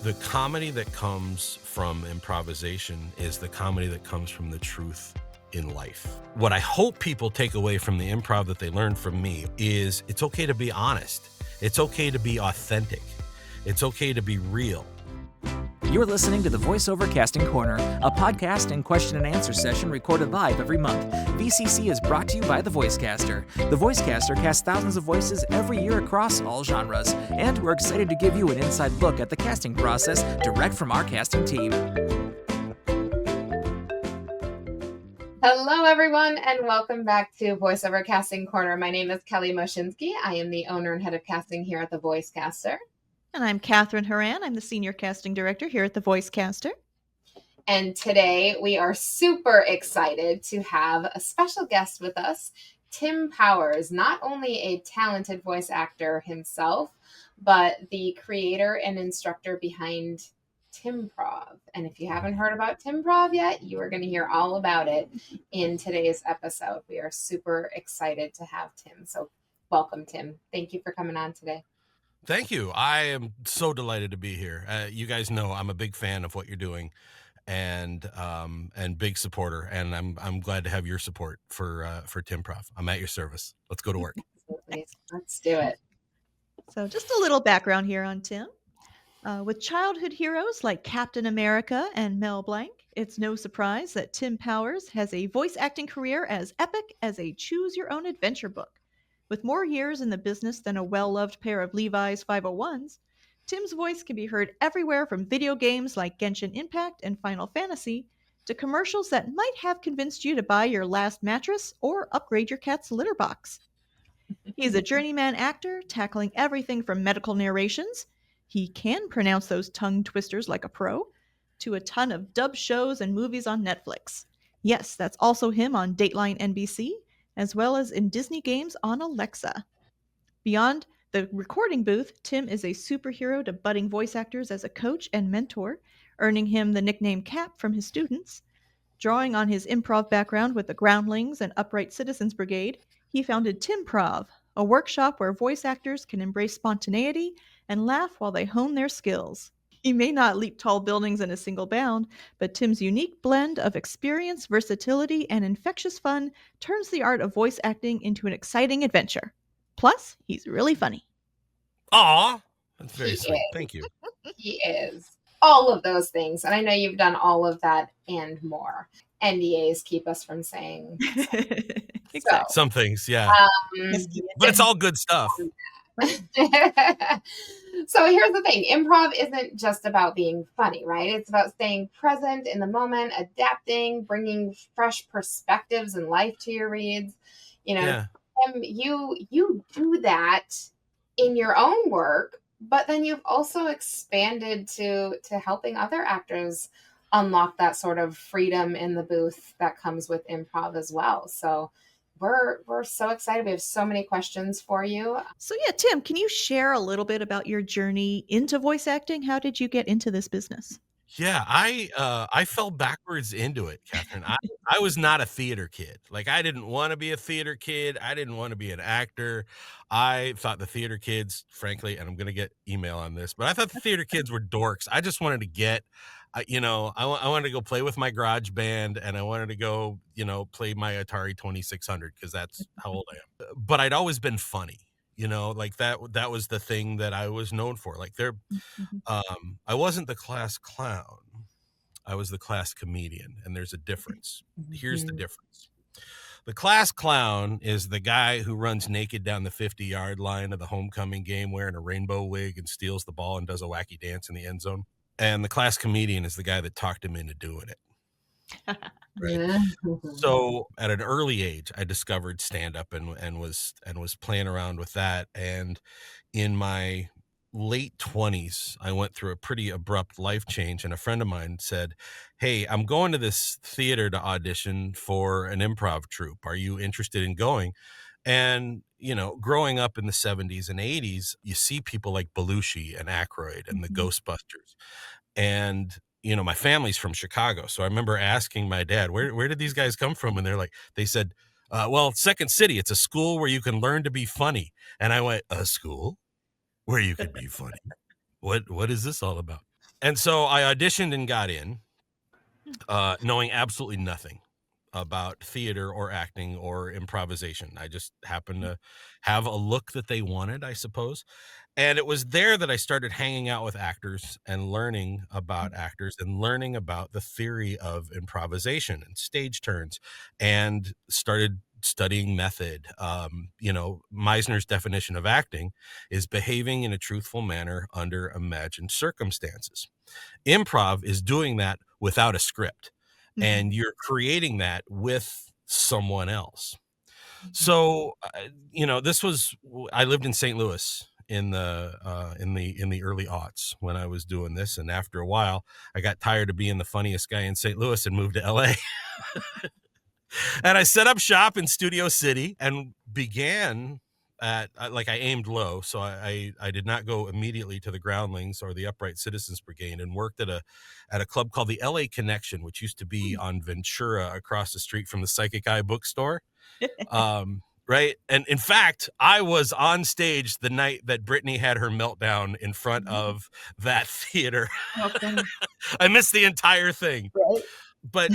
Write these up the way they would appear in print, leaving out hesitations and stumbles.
The comedy that comes from improvisation is the comedy that comes from the truth in life. What I hope people take away from the improv that they learned from me is it's okay to be honest. It's okay to be authentic. It's okay to be real. You're listening to the Voiceover Casting Corner, a podcast and question and answer session recorded live every month. VCC is brought to you by the Voicecaster. The Voicecaster casts thousands of voices every year across all genres, and we're excited to give you an inside look at the casting process direct from our casting team. Hello, everyone, and welcome back to Voiceover Casting Corner. My name is Kelly Moshinsky. I am the owner and head of casting here at the Voicecaster. And I'm Kathryn Horan. I'm the Senior Casting Director here at the Voicecaster. And today we are super excited to have a special guest with us, Tim Powers, not only a talented voice actor himself, but the creator and instructor behind TIMPROV. And if you haven't heard about TIMPROV yet, you are going to hear all about it in today's episode. We are super excited to have Tim. So welcome, Tim. Thank you for coming on today. Thank you. I am so delighted to be here. You guys know I'm a big fan of what you're doing, and big supporter. And I'm glad to have your support for TIMPROV. I'm at your service. Let's go to work. Absolutely. Let's do it. So just a little background here on Tim. With childhood heroes like Captain America and Mel Blanc, it's no surprise that Tim Powers has a voice acting career as epic as a choose-your-own-adventure book. With more years in the business than a well-loved pair of Levi's 501s, Tim's voice can be heard everywhere from video games like Genshin Impact and Final Fantasy to commercials that might have convinced you to buy your last mattress or upgrade your cat's litter box. He is a journeyman actor, tackling everything from medical narrations — he can pronounce those tongue twisters like a pro — to a ton of dub shows and movies on Netflix. Yes, that's also him on Dateline NBC, as well as in Disney games on Alexa. Beyond the recording booth, Tim is a superhero to budding voice actors as a coach and mentor, earning him the nickname Cap from his students. Drawing on his improv background with the Groundlings and Upright Citizens Brigade, he founded TIMPROV, a workshop where voice actors can embrace spontaneity and laugh while they hone their skills. He may not leap tall buildings in a single bound, but Tim's unique blend of experience, versatility, and infectious fun turns the art of voice acting into an exciting adventure. Plus, he's really funny. Aw, that's very sweet. Thank you. He is. All of those things. And I know you've done all of that and more. NDAs keep us from saying Exactly. Some things, yeah. But it's all good stuff. So here's the thing. Improv isn't just about being funny, right? It's about staying present in the moment, adapting, bringing fresh perspectives and life to your reads. You know, Yeah. you do that in your own work, but then you've also expanded to helping other actors unlock that sort of freedom in the booth that comes with improv as well. So we're so excited. We have so many questions for you. So yeah, Tim, can you share a little bit about your journey into voice acting? How did you get into this business? Yeah, I fell backwards into it, Kathryn. I was not a theater kid. Like, I didn't want to be a theater kid. I didn't want to be an actor. I thought the theater kids, frankly, and I'm going to get email on this, but I thought the theater kids were dorks. I just wanted to get, I wanted to go play with my garage band, and I wanted to go, play my Atari 2600 because that's how old I am. But I'd always been funny. Like that was the thing that I was known for. Like I wasn't the class clown. I was the class comedian, and there's a difference. Here's the difference. The class clown is the guy who runs naked down the 50-yard line of the homecoming game wearing a rainbow wig and steals the ball and does a wacky dance in the end zone. And the class comedian is the guy that talked him into doing it. Right. So at an early age, I discovered stand-up and was playing around with that. And in my late 20s, I went through a pretty abrupt life change, and a friend of mine said, "Hey, I'm going to this theater to audition for an improv troupe. Are you interested in going?" And, growing up in the 70s and 80s, you see people like Belushi and Aykroyd and the Ghostbusters. And, my family's from Chicago. So I remember asking my dad, where did these guys come from? And they said, well, Second City, it's a school where you can learn to be funny. And I went, a school where you can be funny? What is this all about? And so I auditioned and got in, knowing absolutely nothing about theater or acting or improvisation. I just happened to have a look that they wanted, I suppose. And it was there that I started hanging out with actors and learning about actors and learning about the theory of improvisation and stage turns, and started studying method. Meisner's definition of acting is behaving in a truthful manner under imagined circumstances. Improv is doing that without a script, Mhm. and you're creating that with someone else. Mhm. So, this was I lived in St. Louis in the early aughts when I was doing this, and after a while, I got tired of being the funniest guy in St. Louis and moved to LA. And I set up shop in Studio City and began at I aimed low, so I did not go immediately to the Groundlings or the Upright Citizens Brigade, and worked at a club called the LA Connection, which used to be on Ventura across the street from the Psychic Eye bookstore. Right. And in fact, I was on stage the night that Britney had her meltdown in front of that theater. Oh, funny. I missed the entire thing. Right. But,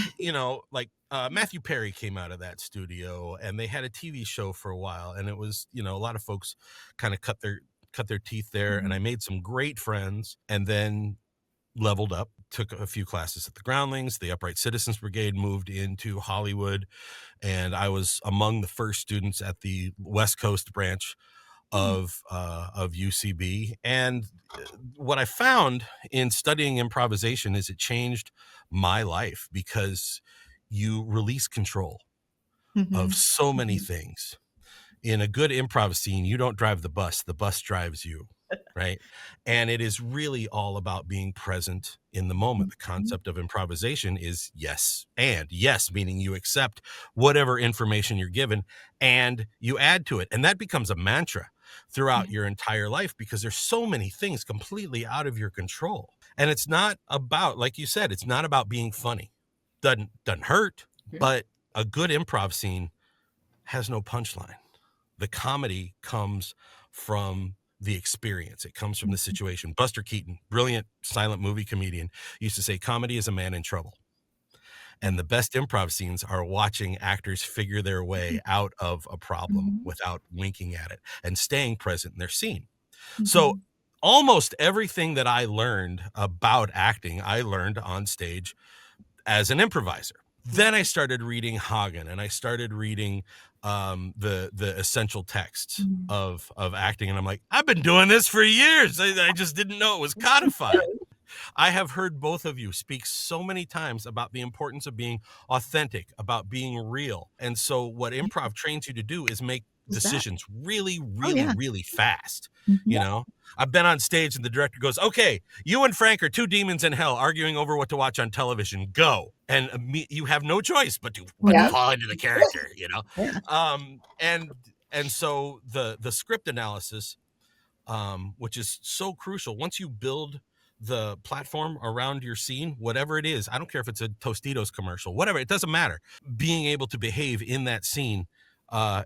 Matthew Perry came out of that studio, and they had a TV show for a while. And it was, a lot of folks kind of cut their teeth there. And I made some great friends, and then leveled up, took a few classes at the Groundlings. The Upright Citizens Brigade moved into Hollywood, and I was among the first students at the West Coast branch of UCB. And what I found in studying improvisation is it changed my life, because you release control of Mhm. so many Mhm. things. In a good improv scene, you don't drive the bus drives you, right? And it is really all about being present in the moment. The Mhm. concept of improvisation is yes, and yes, meaning you accept whatever information you're given and you add to it. And that becomes a mantra Yeah. throughout your entire life, because there's so many things completely out of your control. And it's not about, like you said, it's not about being funny. Doesn't hurt, Mhm. but a good improv scene has no punchline. The comedy comes from the experience. It comes from the Mhm. situation. Buster Keaton, brilliant silent movie comedian, used to say comedy is a man in trouble. And the best improv scenes are watching actors figure their way out of a problem Mhm. without winking at it and staying present in their scene. So Mhm. almost everything that I learned about acting, I learned on stage as an improviser. Yeah. Then I started reading Hagen, and I started reading the essential texts Mhm. of acting, and I'm like, I've been doing this for years. I just didn't know it was codified. I have heard both of you speak so many times about the importance of being authentic, about being real. And so what Yeah. improv trains you to do is make Is that? decisions really, Oh, really, yeah. really fast. Mhm. You know, I've been on stage and the director goes, okay, you and Frank are two demons in hell arguing over what to watch on television. Go. And you have no choice but to Yeah. fall into the character, Yeah. and so the script analysis, which is so crucial. Once you build the platform around your scene, whatever it is, I don't care if it's a Tostitos commercial, whatever, it doesn't matter. Being able to behave in that scene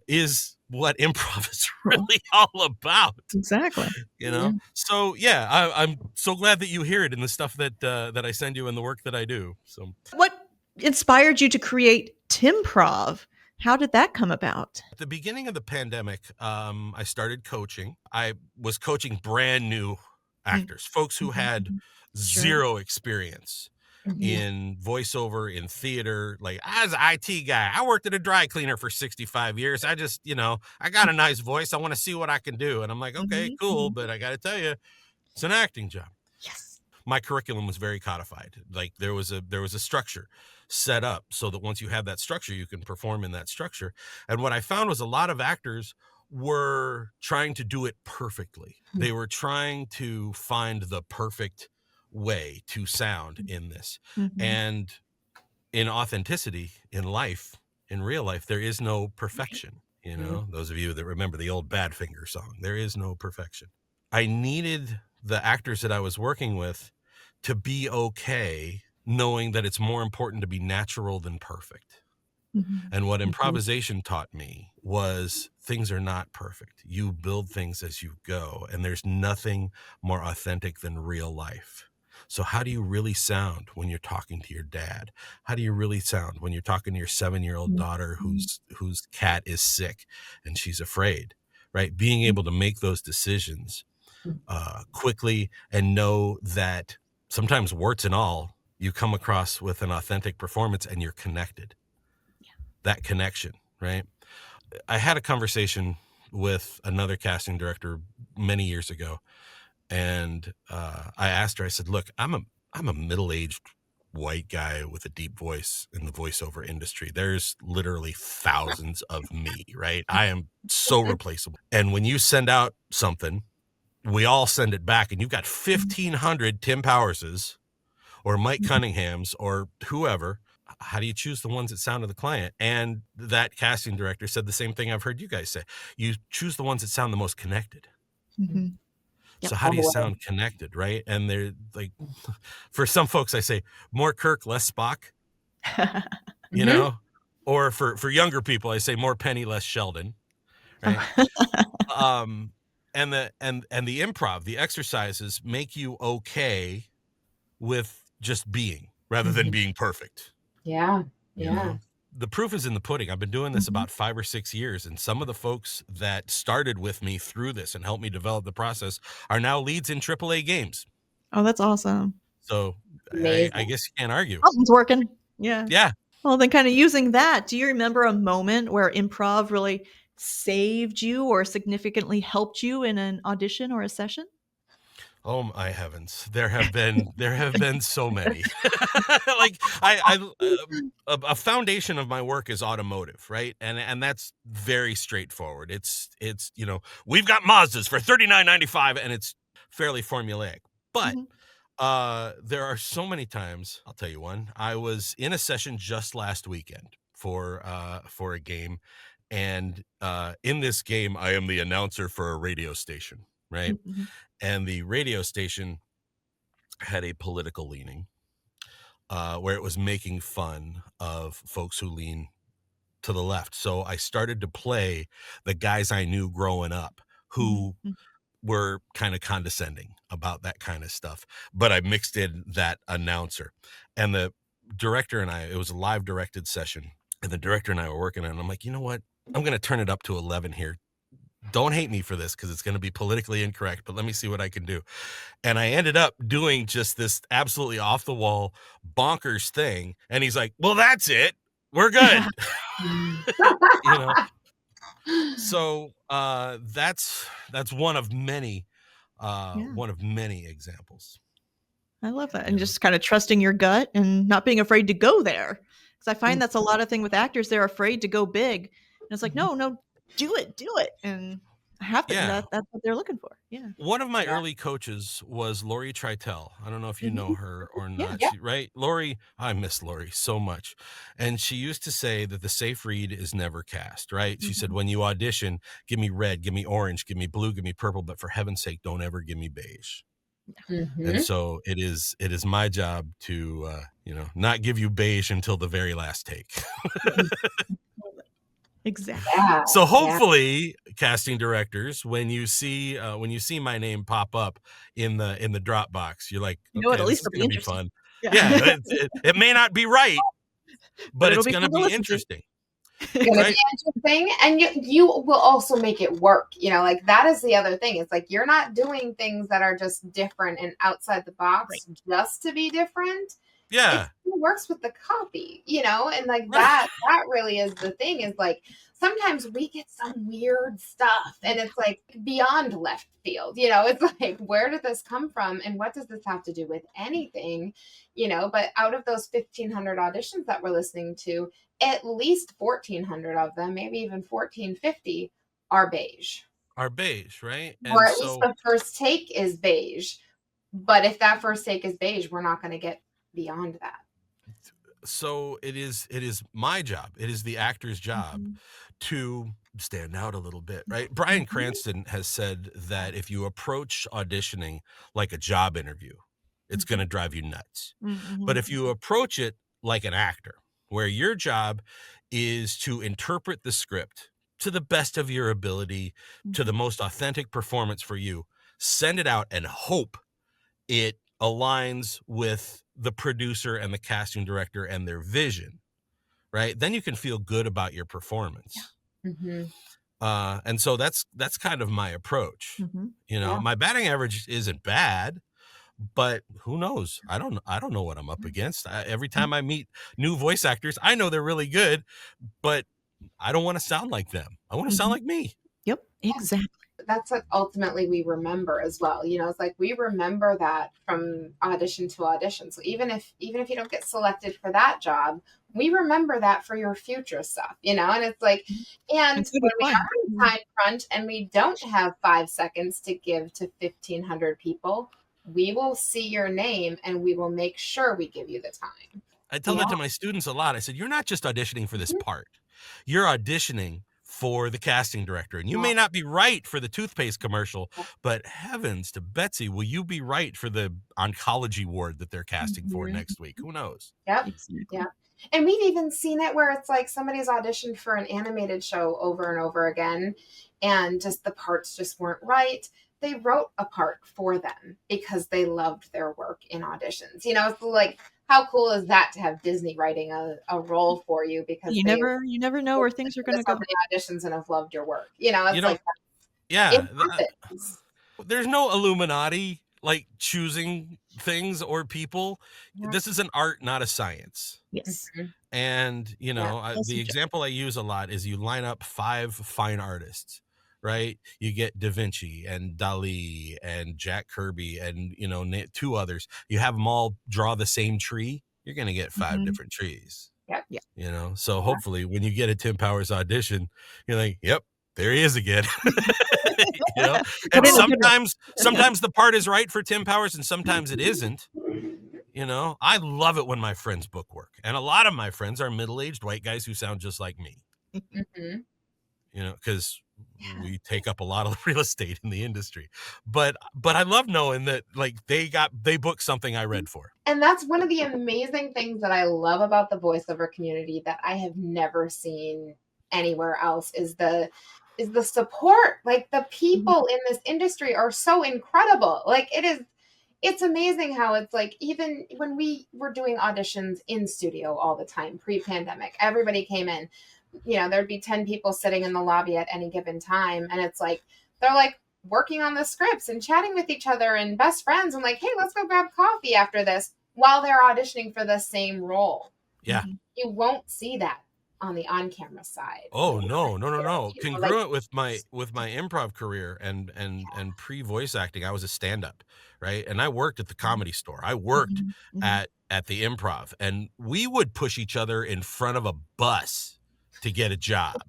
is what improv is Cool. really all about, Exactly. Yeah. So yeah, I'm so glad that you hear it in the stuff that I send you and the work that I do. So What inspired you to create TIMPROV? How did that come about? at the beginning of the pandemic, I started coaching. I was coaching brand new Mm. actors, folks who Mhm, had mhm. Sure. zero experience Mhm. in voiceover, in theater. Like, I was an IT guy. I worked at a dry cleaner for 65 years. I just, I got a nice voice. I want to see what I can do. And I'm like, okay, Mhm, cool. mhm. But I got to tell you, it's an acting job. Yes. My curriculum was very codified. Like, there was a structure set up so that once you have that structure, you can perform in that structure. And what I found was a lot of actors were trying to do it perfectly. They were trying to find the perfect way to sound in this. Mhm. And in authenticity, in life, in real life, there is no Right. perfection. Mhm. Those of you that remember the old Badfinger song, there is no perfection. I needed the actors that I was working with to be okay knowing that it's more important to be natural than perfect. Mhm. And what Mhm. improvisation taught me was things are not perfect. You build things as you go, and there's nothing more authentic than real life. So how do you really sound when you're talking to your dad? How do you really sound when you're talking to your 7-year-old daughter whose cat is sick and she's afraid, right? Being able to make those decisions quickly and know that sometimes, warts and all, you come across with an authentic performance and you're connected. That connection, right? I had a conversation with another casting director many years ago, and I asked her, I said, look, I'm a middle-aged white guy with a deep voice in the voiceover industry. There's literally thousands of me, right? I am so replaceable. And when you send out something, we all send it back, and you've got 1,500 Tim Powerses or Mike Cunninghams or whoever. How do you choose the ones that sound to the client? And that casting director said the same thing I've heard you guys say. You choose the ones that sound the most connected. Mhm. So Yep. how do you sound connected, right? And they're like, for some folks, I say more Kirk, less Spock, you know, or for younger people, I say more Penny, less Sheldon, right? And the improv, the exercises make you okay with just being rather than being perfect. Yeah. You Yeah. know, the proof is in the pudding. I've been doing this about 5 or 6 years, and some of the folks that started with me through this and helped me develop the process are now leads in AAA games. Oh, that's awesome. So I Amazing. guess you can't argue. Something's working. Yeah. Yeah. Well, then kind of using that, do you remember a moment where improv really saved you or significantly helped you in an audition or a session? Oh my heavens. There have been so many. Like a foundation of my work is automotive, right? And that's very straightforward. It's we've got Mazdas for $39.95 and it's fairly formulaic. But Mhm. there are so many times, I'll tell you one. I was in a session just last weekend for a game, and in this game I am the announcer for a radio station, right? Mhm. And the radio station had a political leaning where it was making fun of folks who lean to the left. So I started to play the guys I knew growing up who Mhm. were kind of condescending about that kind of stuff, but I mixed in that announcer. And the director and I, it was a live directed session, and the director and I were working on it. I'm like, you know what? I'm going to turn it up to 11 here. Don't hate me for this because it's going to be politically incorrect, but let me see what I can do. And I ended up doing just this absolutely off the wall bonkers thing. And he's like, well, that's it. We're good. You know? So that's one of many Yeah. examples. I love that. You And know? just kind of trusting your gut and not being afraid to go there. Because I find that's a lot of thing with actors. They're afraid to go big. And it's like, no, do it. And Yeah. that's what they're looking for. Yeah. One of my early coaches was Lori Tritel. I don't know if you know Mhm. her or Yeah. not. She, right? Lori, I miss Lori so much. And she used to say that the safe read is never cast, right? She said, Mhm. when you audition, give me red, give me orange, give me blue, give me purple, but for heaven's sake, don't ever give me beige. And so it is my job to, not give you beige until the very last take. Exactly. Yeah. So Yeah. hopefully, casting directors, when you see my name pop up in the Dropbox, you're like, You know what? okay, At this least is it'll be going to be interesting. fun. Yeah. Yeah, it may not be right, But but it'll it's be going to fun to be listen to. interesting, Gonna right? be interesting, and you will also make it work. Like that is the other thing. It's like you're not doing things that are just different and outside the box just to be different. It Yeah, works with the copy, and like right. that really is the thing. Is like sometimes we get some weird stuff, and it's like beyond left field. It's like, where did this come from, and what does this have to do with anything? But out of those 1,500 auditions that we're listening to, at least 1,400 of them, maybe even 1,450, are beige. Are beige, right? Or And at least so the first take is beige. But if that first take is beige, we're not going to get beyond that. it is my job. It is the actor's job Mhm. to stand out a little bit, right? Bryan Cranston has said that if you approach auditioning like a job interview, it's going to drive you nuts. But Mhm. if you approach it like an actor, where your job is to interpret the script to the best of your ability, to the Mhm. most authentic performance for you, send it out and hope it aligns with the producer and the casting director and their vision, right? Then you can feel good about your performance. Mm-hmm. And so that's kind of my approach. Mhm. You know, Yeah. my batting average isn't bad, but who knows? I don't know what I'm up against. Every time I meet new voice actors, I know they're really good, but I don't want to sound like them. I want to sound Mhm. like me. Yep, exactly. That's what ultimately we remember as well. It's like we remember that from audition to audition. So even if you don't get selected for that job, we remember that for your future stuff, and it's like, and It's gonna when be we fun. are in time crunch and we don't have 5 seconds to give to 1,500 people, we will see your name and we will make sure we give you the time. I tell Yeah. that to my students a lot. I said, you're not just auditioning for this part. You're auditioning for the casting director. And you may not be right for the toothpaste commercial, but heavens to Betsy, will you be right for the oncology ward that they're casting for Mhm. next week? Who knows? Yep. Exactly. Yeah. And we've even seen it where it's like somebody's auditioned for an animated show over and over again, and just the parts just weren't right. They wrote a part for them because they loved their work in auditions. It's like, how cool is that to have Disney writing a role for you because You they never know where things are this gonna how go. many auditions and have loved your work. You It's know, like, it yeah, happens. there's no Illuminati like choosing things or people. Yeah. This is an art, not a science. Yes. Mhm. And, Yeah. All the subjective. example I use a lot is you line up 5 fine artists, right? You get Da Vinci and Dali and Jack Kirby and, 2 others. You have them all draw the same tree. You're going to get 5 Mhm. different trees, Yep. Yeah. So Yeah. hopefully when you get a Tim Powers audition, you're like, yep, there he is again. you know, But and in a good way. sometimes the part is right for Tim Powers and sometimes it isn't. I love it when my friends book work. And a lot of my friends are middle-aged white guys who sound just like me, Mhm. because Yeah. we take up a lot of real estate in the industry. But I love knowing that like they booked something I read for. And that's one of the amazing things that I love about the voiceover community that I have never seen anywhere else is the support. Like, the Mhm. people in this industry are so incredible. Like, it's amazing how it's like, even when we were doing auditions in studio all the time pre-pandemic, everybody came in, there'd be 10 people sitting in the lobby at any given time, and it's like they're like working on the scripts and chatting with each other and best friends and like, hey, let's go grab coffee after this while they're auditioning for the same role. Yeah. Mhm. You won't see that on the on-camera side Oh when no, no, no, no. like, Congruent with my improv career and pre-voice acting, I was a stand-up, right? And I worked at the Comedy Store. I worked Mhm. Mhm. at the Improv, and we would push each other in front of a bus to get a job.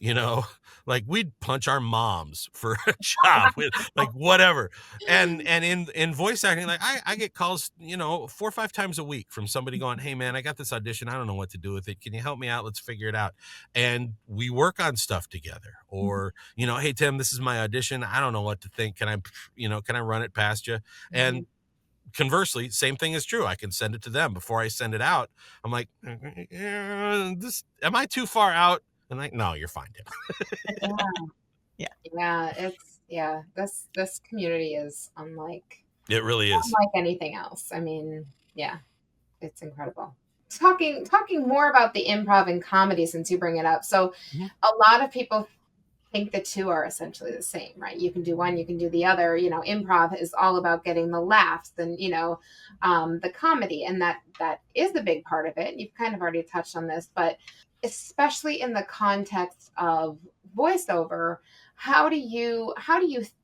you know like we'd punch our moms for a job with like whatever. And in voice acting, like I get calls 4 or 5 times a week from somebody going, hey man, I got this audition, I don't know what to do with it, can you help me out, let's figure it out. And we work on stuff together. Mhm. Or hey Tim, this is my audition, I don't know what to think, can I run it past you? And conversely, same thing is true. I can send it to them before I send it out. I'm like, this, am I too far out? And like, no, you're fine, Tim. Yeah. yeah, this community is unlike It really is. anything else. I mean, yeah, it's incredible. Talking more about the improv and comedy since you bring it up. So Mhm. a lot of people think the two are essentially the same, right? You can do one, you can do the other. Improv is all about getting the laughs and the comedy, and that is the big part of it. You've kind of already touched on this, but especially in the context of voiceover, how do you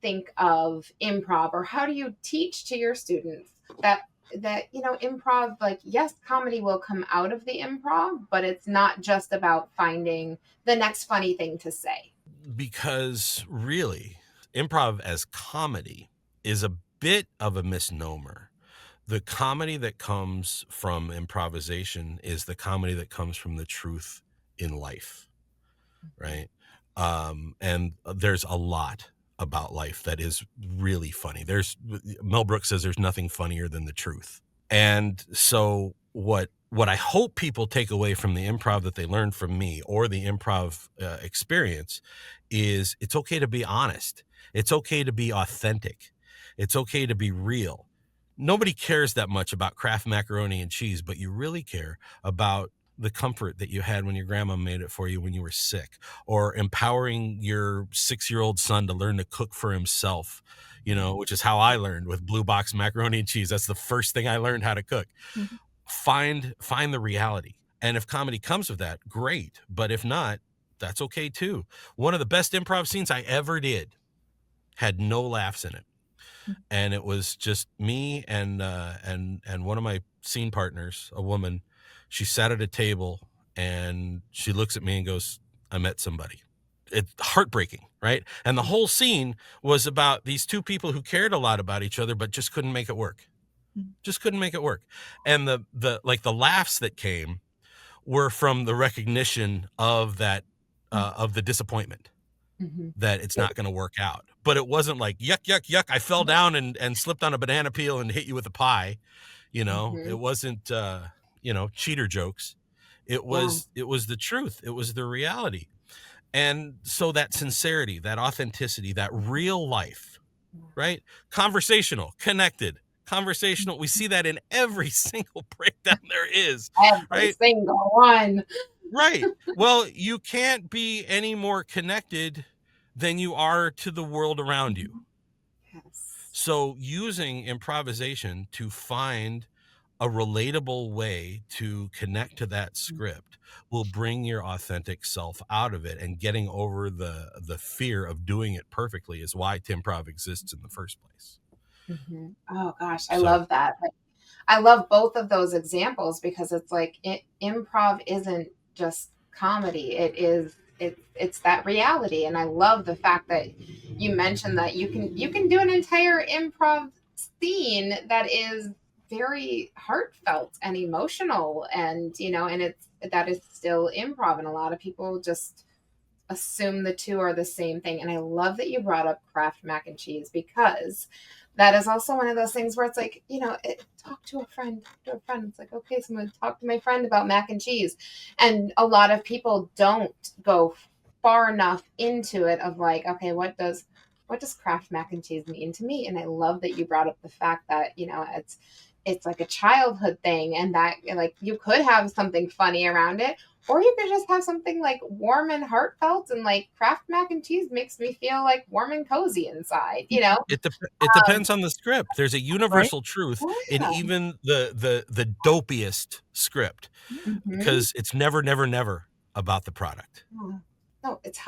think of improv, or how do you teach to your students that improv, like, yes, comedy will come out of the improv, but it's not just about finding the next funny thing to say. Because really, improv as comedy is a bit of a misnomer. The comedy that comes from improvisation is the comedy that comes from the truth in life, right? And there's a lot about life that is really funny. Mel Brooks says there's nothing funnier than the truth. And so what I hope people take away from the improv that they learned from me, or the improv experience, is it's okay to be honest. It's okay to be authentic. It's okay to be real. nobody cares that much about Kraft macaroni and cheese, but you really care about the comfort that you had when your grandma made it for you when you were sick, or empowering your 6-year-old son to learn to cook for himself, which is how I learned with Blue Box macaroni and cheese. That's the first thing I learned how to cook. Mhm. Find the reality. And if comedy comes with that, great. But if not, that's okay too. One of the best improv scenes I ever did had no laughs in it, and it was just me and one of my scene partners, a woman. She sat at a table and she looks at me and goes, "I met somebody." It's heartbreaking, right? And the whole scene was about these two people who cared a lot about each other but just couldn't make it work. Mhm. Just couldn't make it work. And the laughs that came were from the recognition of that, of the disappointment Mhm. that it's not going to work out. But it wasn't like, yuck, yuck, yuck, I fell down and slipped on a banana peel and hit you with a pie. It Mhm. wasn't, cheater jokes. It Yeah. was, it was the truth. It was the reality. And so that sincerity, that authenticity, that real life, right? Conversational, connected, conversational. We see that in every single breakdown there is, Every right? single one. Right. Well, you can't be any more connected than you are to the world around you. Yes. So using improvisation to find a relatable way to connect to that script will bring your authentic self out of it, and getting over the fear of doing it perfectly is why TIMPROV exists in the first place. Oh gosh, I So love that. I love both of those examples because it's like improv isn't just comedy. It's that reality, and I love the fact that you mentioned that you can do an entire improv scene that is very heartfelt and emotional, and and it's that is still improv, and a lot of people just assume the two are the same thing. And I love that you brought up Kraft mac and cheese, because that is also one of those things where it's like, talk to a friend, talk to a friend. It's like, okay, so I'm going to talk to my friend about mac and cheese. And a lot of people don't go far enough into it of like, okay, what does Kraft mac and cheese mean to me? And I love that you brought up the fact that, it's like a childhood thing, and that like you could have something funny around it, or you could just have something like warm and heartfelt, and like Kraft mac and cheese makes me feel like warm and cozy inside, you know? it Um, depends on the script. There's a Right? universal truth in yeah. even the dopiest script, Mhm. because it's never, never, never about the product. Yeah. No, it's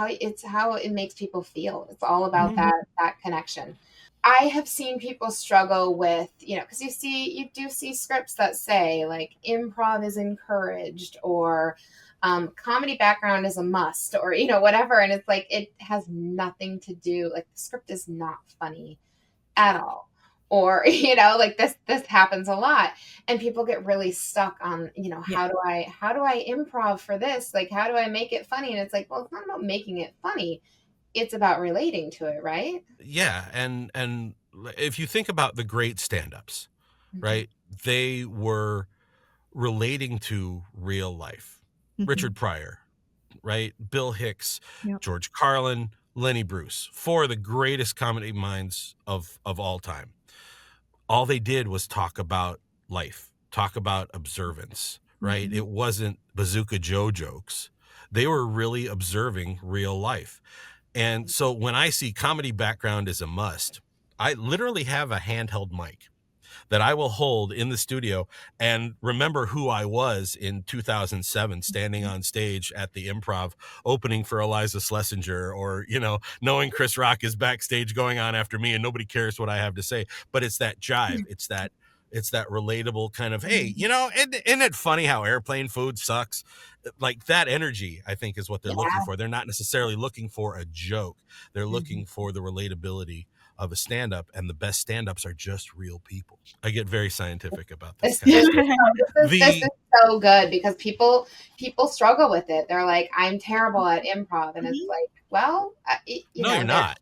how it makes people feel. It's all about Mhm. that connection. I have seen people struggle with, because you do see scripts that say like improv is encouraged, or comedy background is a must, or whatever, and it's like it has nothing to do. Like the script is not funny at all, or like this happens a lot, and people get really stuck on, Yeah. how do I improv for this, like how do I make it funny, and it's like, well, it's not about making it funny, it's about relating to it, right? Yeah, and if you think about the great stand-ups, Mhm. right? They were relating to real life. Mhm. Richard Pryor, right? Bill Hicks, Yep. George Carlin, Lenny Bruce, four of the greatest comedy minds of all time. All they did was talk about life, talk about observance, right? Mhm. It wasn't Bazooka Joe jokes. They were really observing real life. And so when I see comedy background is a must, I literally have a handheld mic that I will hold in the studio and remember who I was in 2007, standing on stage at the Improv, opening for Eliza Schlesinger, or, knowing Chris Rock is backstage going on after me and nobody cares what I have to say. But it's that jive. It's that relatable kind of, hey, isn't it funny how airplane food sucks? Like that energy, I think, is what they're looking Yeah. for. They're not necessarily looking for a joke. They're Mhm. looking for the relatability of a stand-up, and the best stand-ups are just real people. I get very scientific about this This kind of this is stuff. so this is The so good, because people struggle with it. They're like, "I'm terrible at improv," and it's Mhm. like, well, No, you're not.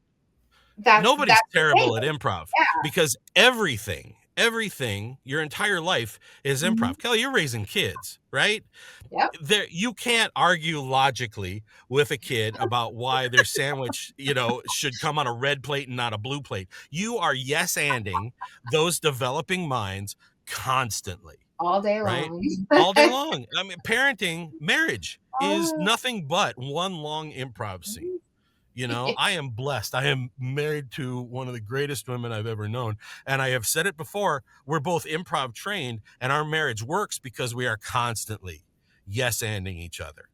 that's Nobody's the thing. terrible at improv, Yeah. because everything everything, your entire life is improv. Kelly, you're raising kids, right? Yep. There, you can't argue logically with a kid about why their sandwich, should come on a red plate and not a blue plate. You are yes-anding those developing minds constantly, All day right? long. All day long. I mean, parenting, marriage is Oh. nothing but one long improv scene. I am blessed. I am married to one of the greatest women I've ever known. And I have said it before, we're both improv trained, and our marriage works because we are constantly yes-anding each other.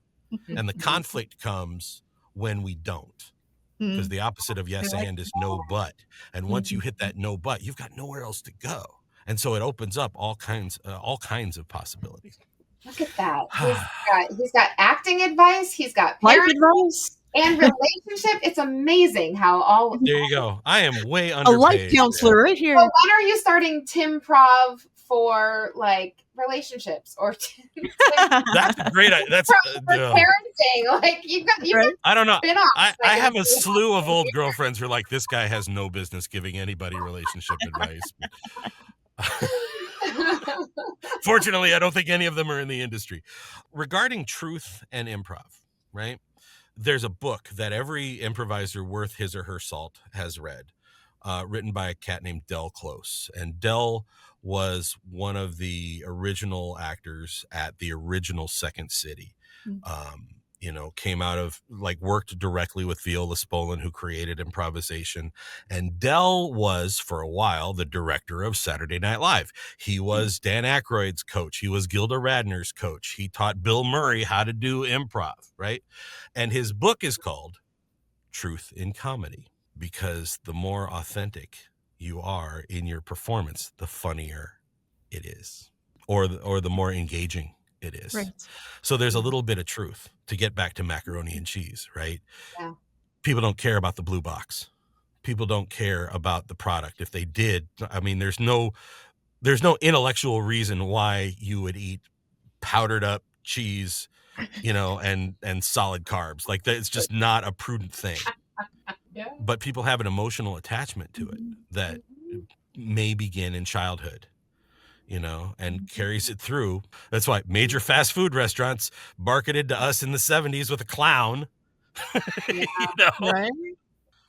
And the conflict comes when we don't, because the opposite of yes and is no but. And once you hit that no but, you've got nowhere else to go. And so it opens up all kinds of possibilities. Look at that. He's got acting advice. He's got Life parent advice. and relationship. It's amazing how all. There you go. I am way A underpaid. life counselor right here. So when are you starting TIMPROV for like relationships or That's great. That's for parenting? Like you've got I don't know. spin-offs. I have a slew of old girlfriends who are like, this guy has no business giving anybody relationship advice. Fortunately, I don't think any of them are in the industry. Regarding truth and improv, right? There's a book that every improviser worth his or her salt has read, written by a cat named Del Close. And Del was one of the original actors at the original Second City. Came out of worked directly with Viola Spolin, who created improvisation. And Del was, for a while, the director of Saturday Night Live. He was Dan Aykroyd's coach. He was Gilda Radner's coach. He taught Bill Murray how to do improv, right? And his book is called Truth in Comedy, because the more authentic you are in your performance, the funnier it is, or the more engaging it is. Right. So there's a little bit of truth, to get back to macaroni and cheese, right? Yeah. People don't care about the blue box. People don't care about the product. If they did, I mean, there's no intellectual reason why you would eat powdered up cheese, and solid carbs. Like that, it's just not a prudent thing. Yeah. But people have an emotional attachment to it that may begin in childhood, and carries it through. That's why major fast food restaurants marketed to us in the 70s with a clown. Right.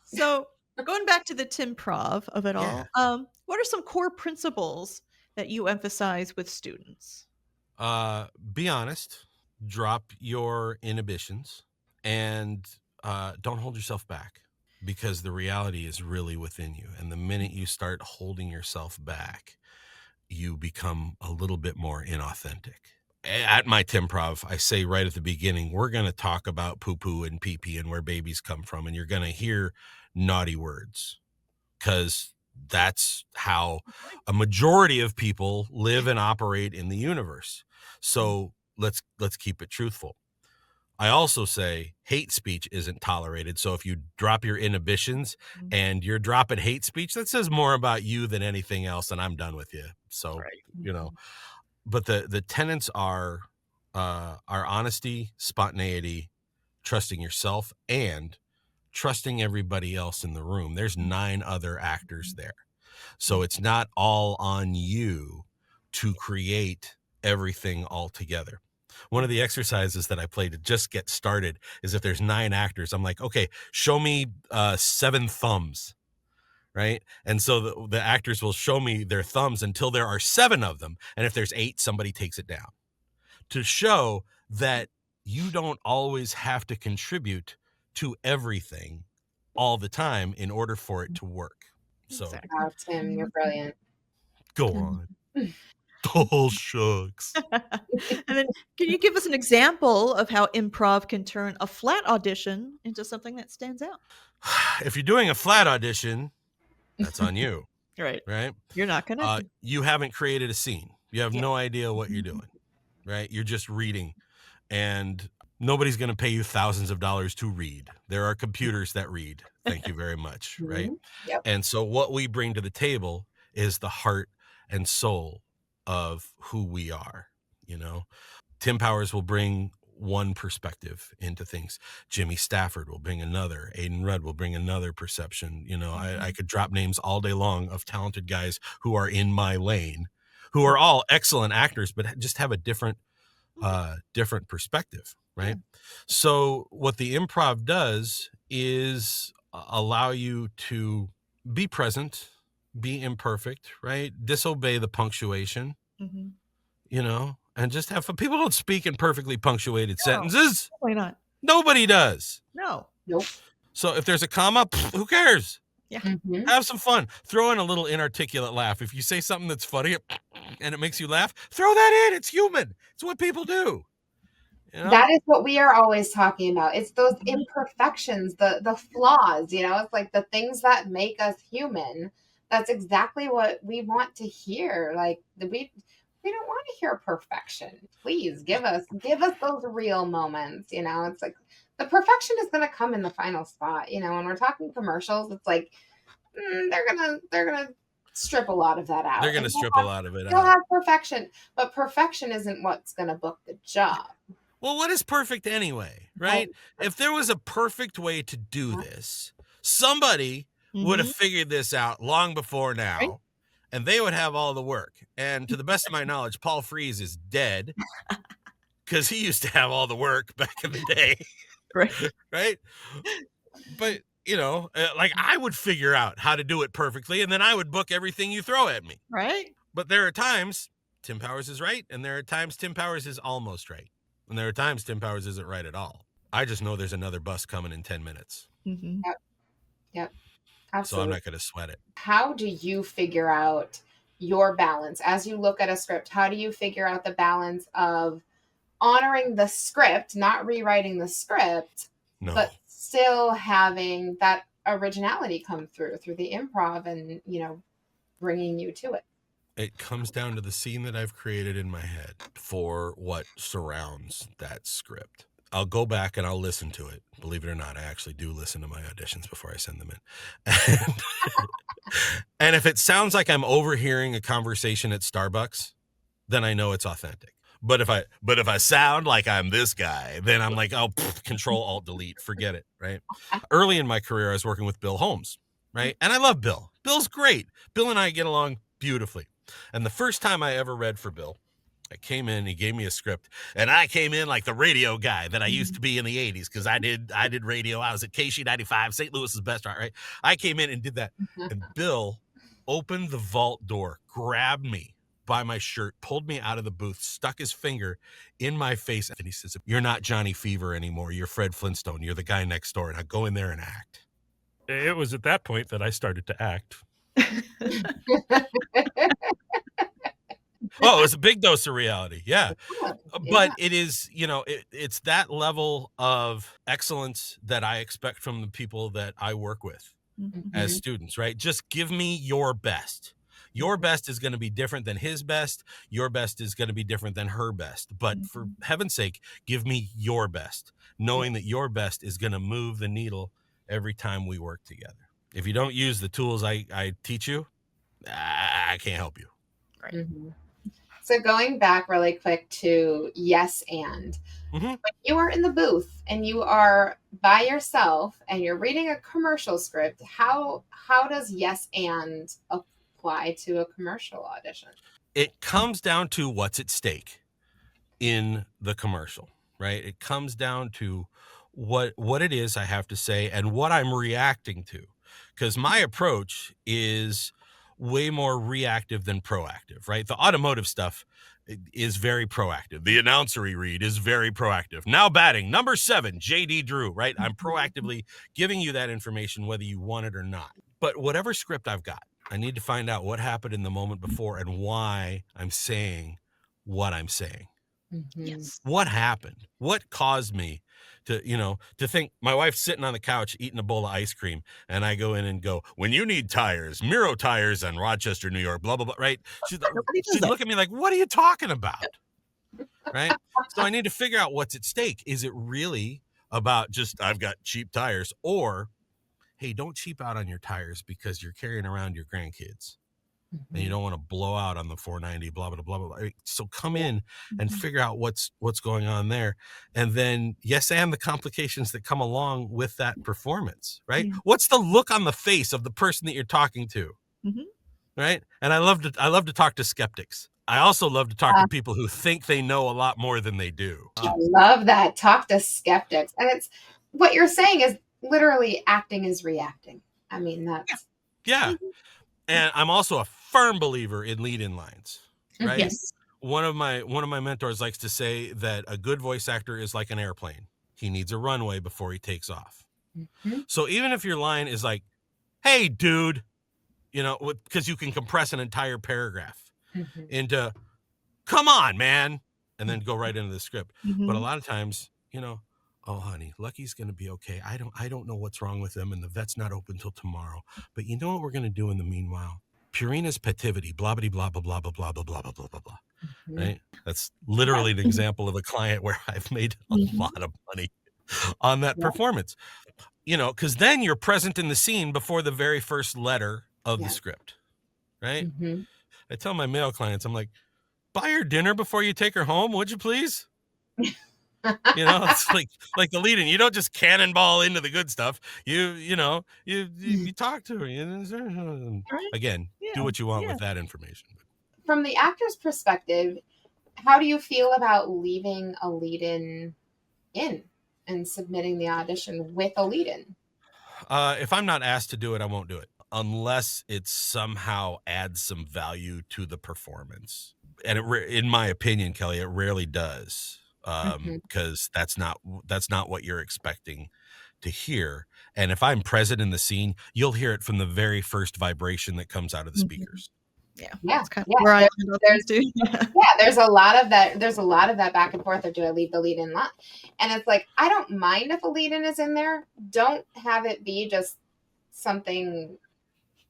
So going back to the TIMPROV of it all, what are some core principles that you emphasize with students? Be honest, drop your inhibitions, and don't hold yourself back, because the reality is really within you. And the minute you start holding yourself back, you become a little bit more inauthentic. At my TIMPROV, I say right at the beginning, we're going to talk about poo-poo and pee-pee and where babies come from, and you're going to hear naughty words, because that's how a majority of people live and operate in the universe. So let's keep it truthful. I also say hate speech isn't tolerated. So if you drop your inhibitions and you're dropping hate speech, that says more about you than anything else, and I'm done with you. So, but the tenets are honesty, spontaneity, trusting yourself, and trusting everybody else in the room. There's 9 other actors there. So it's not all on you to create everything all together. One of the exercises that I play to just get started is, if there's 9 actors, I'm like, okay, show me 7 thumbs, right? And so the actors will show me their thumbs until there are 7 of them. And if there's 8, somebody takes it down, to show that you don't always have to contribute to everything all the time in order for it to work. So, Exactly. Wow, Tim, you're brilliant. Go on. Oh, shucks. And then can you give us an example of how improv can turn a flat audition into something that stands out? If you're doing a flat audition, that's on you, Right. right? You're not connected. You haven't created a scene. You have no idea what you're doing, right? You're just reading, and nobody's going to pay you thousands of dollars to read. There are computers that read. Thank you very much, right? Yep. And so what we bring to the table is the heart and soul of who we are. Tim Powers will bring one perspective into things. Jimmy Stafford will bring another. Aiden Rudd will bring another perception. I could drop names all day long of talented guys who are in my lane, who are all excellent actors, but just have a different perspective, right? So what the improv does is allow you to be present, be imperfect, right? Disobey the punctuation, and just have fun. People don't speak in perfectly punctuated sentences. Why not? Nobody does. No. Nope. So if there's a comma, who cares? Yeah. Have some fun. Throw in a little inarticulate laugh. If you say something that's funny and it makes you laugh, throw that in. It's human. It's what people do. That is what we are always talking about. It's those imperfections, the flaws, it's like the things that make us human. That's exactly what we want to hear. Like we don't want to hear perfection. Please give us those real moments. It's like the perfection is going to come in the final spot. When we're talking commercials, it's like they're gonna strip a lot of that out. They're going to strip a lot of it out. They'll have perfection, but perfection isn't what's going to book the job. Well, what is perfect anyway, right? If there was a perfect way to do this, somebody would have figured this out long before now, right? And they would have all the work. And to the best of my knowledge, Paul Frees is dead because he used to have all the work back in the day. Right. Right? But, like I would figure out how to do it perfectly, and then I would book everything you throw at me. Right. But there are times Tim Powers is right, and there are times Tim Powers is almost right. And there are times Tim Powers isn't right at all. I just know there's another bus coming in 10 minutes. Yep. Absolutely. So I'm not going to sweat it. How do you figure out your balance? As you look at a script, how do you figure out the balance of honoring the script, not rewriting the script, but still having that originality come through the improv and, bringing you to it? It comes down to the scene that I've created in my head for what surrounds that script. I'll go back and I'll listen to it. Believe it or not, I actually do listen to my auditions before I send them in. And if it sounds like I'm overhearing a conversation at Starbucks, then I know it's authentic. But if I sound like I'm this guy, then I'm like, Control Alt Delete, forget it, right? Early in my career, I was working with Bill Holmes, right? And I love Bill. Bill's great. Bill and I get along beautifully. And the first time I ever read for Bill, I came in, he gave me a script, and I came in like the radio guy that I used to be in the 80s because I did radio. I was at KC95, St. Louis's best, right? I came in and did that. And Bill opened the vault door, grabbed me by my shirt, pulled me out of the booth, stuck his finger in my face, and he says, "You're not Johnny Fever anymore. You're Fred Flintstone. You're the guy next door. Now go in there and act." It was at that point that I started to act. Oh, it was a big dose of reality. Yeah. But it is, it's that level of excellence that I expect from the people that I work with as students, right? Just give me your best. Your best is going to be different than his best. Your best is going to be different than her best. But for heaven's sake, give me your best, knowing that your best is going to move the needle every time we work together. If you don't use the tools I teach you, I can't help you. Right. So going back really quick to yes and. When you are in the booth and you are by yourself and you're reading a commercial script, how does yes and apply to a commercial audition? It comes down to what's at stake in the commercial, right? It comes down to what it is I have to say and what I'm reacting to. Because my approach is way more reactive than proactive, right? The automotive stuff is very proactive. The announcery read is very proactive. Now batting, number 7, J.D. Drew, right? I'm proactively giving you that information whether you want it or not. But whatever script I've got, I need to find out what happened in the moment before and why I'm saying what I'm saying. Yes. What happened? What caused me to think my wife's sitting on the couch eating a bowl of ice cream and I go in and go, "When you need tires, Miro Tires in Rochester, New York, blah, blah, blah," right? She'd look at me like, "What are you talking about?" Right? So I need to figure out what's at stake. Is it really about just, I've got cheap tires, or, hey, don't cheap out on your tires because you're carrying around your grandkids. and you don't want to blow out on the 490, blah, blah, blah, blah, blah. So come in and Mhm. figure out what's going on there. And then, yes, and the complications that come along with that performance, right? Yeah. What's the look on the face of the person that you're talking to, Mhm. right? And I love to talk to skeptics. I also love to talk to people who think they know a lot more than they do. I love that. Talk to skeptics. And it's what you're saying is literally acting is reacting. I mean, that's Yeah. Mhm. And I'm also a firm believer in lead-in lines, right? Yes. One of my mentors likes to say that a good voice actor is like an airplane. He needs a runway before he takes off. Mhm. So even if your line is like, "Hey, dude," because you can compress an entire paragraph Mhm. into "Come on, man," and then go right into the script. But a Mhm. lot of times, "Oh, honey, Lucky's going to be okay. I don't know what's wrong with him, and the vet's not open till tomorrow. But you know what we're going to do in the meanwhile? Purina's Petivity, blah blah blah blah blah blah blah blah blah blah blah blah." Mhm. Right? That's literally an example of a client where I've made a Mhm. lot of money on that Yeah. performance. Because then you're present in the scene before the very first letter of the Yeah. script, right? Mhm. I tell my male clients, I'm like, buy her dinner before you take her home, would you please? It's like the lead in. You don't just cannonball into the good stuff. You talk to her. Right? Again, do Yeah. what you want Yeah. with that information. From the actor's perspective, how do you feel about leaving a lead in and submitting the audition with a lead in? If I'm not asked to do it, I won't do it unless it somehow adds some value to the performance. And in my opinion, Kelly, it rarely does, Mhm. because that's not what you're expecting to hear. And if I'm present in the scene, you'll hear it from the very first vibration that comes out of the Mhm. speakers. Yeah. Yeah. That's kind of Yeah. where I am There, about things there's too. yeah, there's a lot of that. There's a lot of that back and forth of do I leave the lead in line? And it's like, I don't mind if a lead in is in there. Don't have it be just something